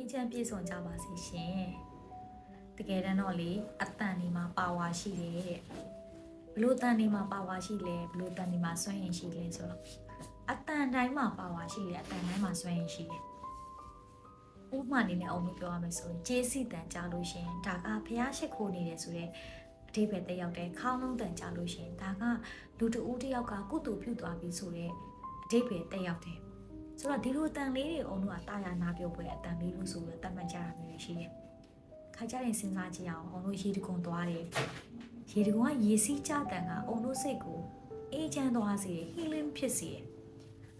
အေးချမ်းပြေဆုံးကြပါစေရှင်တကယ်တမ်းတော့လေအတန်ဒီမှာပါဝါရှိတယ်တဲ့ဘလို့တန်ဒီမှာပါဝါရှိလဲဘလို့တန်ဒီမှာစွန့်ရင်ရှိလဲဆိုတော့အတန်တိုင်းမှာပါဝါရှိတယ်အတန်တိုင်းမှာစွန့်ရင်ရှိတယ်ဥပမာအနေနဲ့အောင်ပြောရမယ်ဆိုရင်ကျေးစီတန်ကြားလို့ရှင်ဒါကဖျားရှိခိုးနေတယ်ဆိုတဲ့အဓိပ္ပာယ်တက်ရောက်တဲ့ခေါင်းလုံးတန်ကြားလို့ရှင်ဒါကလူတဦးတစ်ယောက်ကကုသိုလ်ပြုသွားပြီဆိုတဲ့အဓိပ္ပာယ်တက်ရောက်တယ်ဆိုတော့ဒီလိုတန်လေးတွေအောင်တို့ကတာယာနာပြုတ်ပွဲအတန်လေးလို့ဆိုပြီးတတ်မှတ်ကြတာမျိုးရှိတယ်ခါကြရင်စဉ်းစားကြည့်အောင်တို့ရေတကုံသွားတယ်ရေတကုံကရေစီးကြတန်ကအုံတို့စိတ်ကိုအေးချမ်းသွားစေတယ် healing ဖြစ်စေတယ်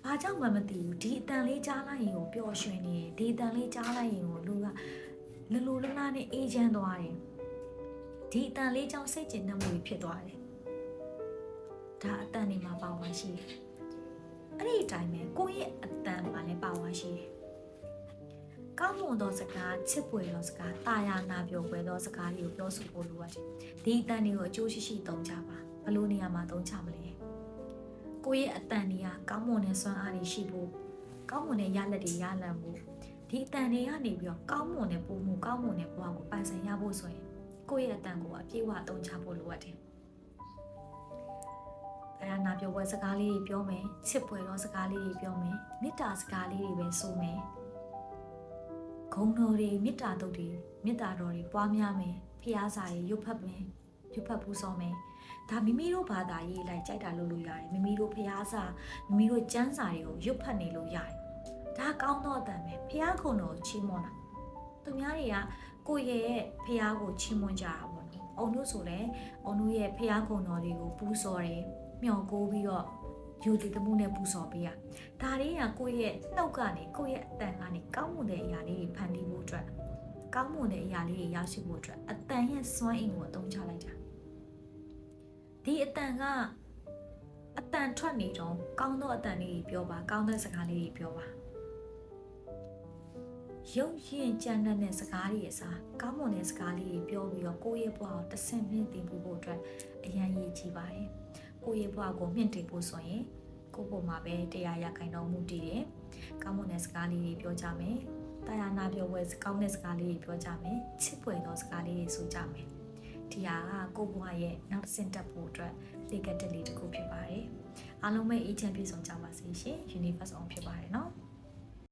ဘာကြောင့်မှမသိဘူးဒီအတန်လေးကြားလိုက်ရင်ကိုပျော်ရွှင်နေတယ်ဒီအတန်လေးကြားလိုက်ရင်ကိုလူကလလူလနာနဲ့အေးချမ်းသွားတယ်ဒီအတန်လေးကြောင့်စိတ်ကျဉ်နှံ့မှုဖြစ်သွားတယ်ဒါအတန်နေမှာပါဝါရှိတယ်အဲ့ဒီအတိုင်းပဲကိုယ့်ရဲ့အတန်မှာလည်းပါဝါရှိတယ်ကောင်းမွန်သောစကားချစ်ပွေသောစကားတာယာနာပြောပွဲသောစကားတွေကိုပြောဆိုဖို့လိုပါတယ်ဒီအတန်တွေကိုအကျိုးရှိရှိသုံးကြပါဘလို့နေရာမှာသုံးချမလဲကိုယ့်ရဲ့အတန်တွေကကောင်းမွန်တဲ့စွမ်းအားတွေရှိဖို့ကောင်းမွန်တဲ့ရလဒ်တွေရလံဖို့ဒီအတန်တွေကနေပြီးတော့ကောင်းမွန်တဲ့ပုံမှုကောင်းမွန်တဲ့ဘဝကိုပိုင်ဆိုင်ရဖို့ဆိုရင်ကိုယ့်ရဲ့အတန်ကိုအပြည့်အဝသုံးချဖို့လိုအပ်တယ်အဲ့ဒါနာပြောပွဲစကားလေးတွေပြောမယ်ချစ်ပွေသောစကားလေးတွေပြောမယ်မေတ္တာစကားလေးတွေပဲဆိုမယ်ဂုဏ်တော်တွေမေတ္တာတုတ်တွေမေတ္တာတော်တွေပွားများမယ်ဖျားစာတွေရွတ်ဖတ်မယ်ရွတ်ဖတ်ပူဇော်မယ်ဒါမိမိတို့ဘာသာရေးလိုက်ကြိုက်တာလုပ်လို့ရတယ်မိမိတို့ဖျားစာမိမိတို့ကျမ်းစာတွေကိုရွတ်ဖတ်နေလို့ရတယ်ဒါကောင်းတော့အတန်ပဲဖျားခုံတော်ချီးမွမ်းတာသူများတွေကကိုယ့်ရဲ့ဖျားကိုချီးမွမ်းကြတာပေါ့နော်အုံတို့ဆိုလည်းအုံတို့ရဲ့ဖျားခုံတော်တွေကိုပူဇော်တယ်မျှော်ကိုးပြီးတော့ယူတည်မှုနဲ့ပူဇော်ပေးရဒါတွေကကိုယ့်ရဲ့နှုတ်ကနေကိုယ့်ရဲ့အတန်ကနေကောင်းမွန်တဲ့အရာလေးတွေဖန်တီးဖို့အတွက်ကောင်းမွန်တဲ့အရာလေးတွေရရှိဖို့အတွက်အတန်ရဲ့စွမ်းအင်ကိုအသုံးချလိုက်တာဒီအတန်ကအတန်ထွက်နေတော့ကောင်းသောအတန်လေးတွေပြောပါကောင်းတဲ့စကားလေးတွေပြောပါရုပ်ရင်ကြမ်းတဲ့စကားတွေအစားကောင်းမွန်တဲ့စကားလေးတွေပြောပြီးတော့ကိုယ့်ရဲ့ဘဝကိုတဆင့်မြင့်တင်ဖို့အတွက်အရန်ရည်ကြီးပါတယ်ကိုယ့်ရဲ့ဘဝကိုမြင့်တင်ဖို့ဆိုရင်ကိုယ့်ဘဝမှာပဲတရားရခိုင်တော်မူတည်တယ်ကောင်းမွန်တဲ့စကားလေးတွေပြောကြမယ်တရားနာပြောပွဲကောင်းတဲ့စကားလေးတွေပြောကြမယ်ချစ်ဖွယ်သောစကားလေးတွေဆိုကြမယ်ဒီဟာကကိုယ့်ဘဝရဲ့နောက်တစ်ဆင့်တက်ဖို့အတွက်လေကတက်လေးတစ်ခုဖြစ်ပါတယ်အားလုံးပဲအေးချမ်းပြေဆုံးကြပါစေရှင် Universe on ဖြစ်ပါတယ်နော်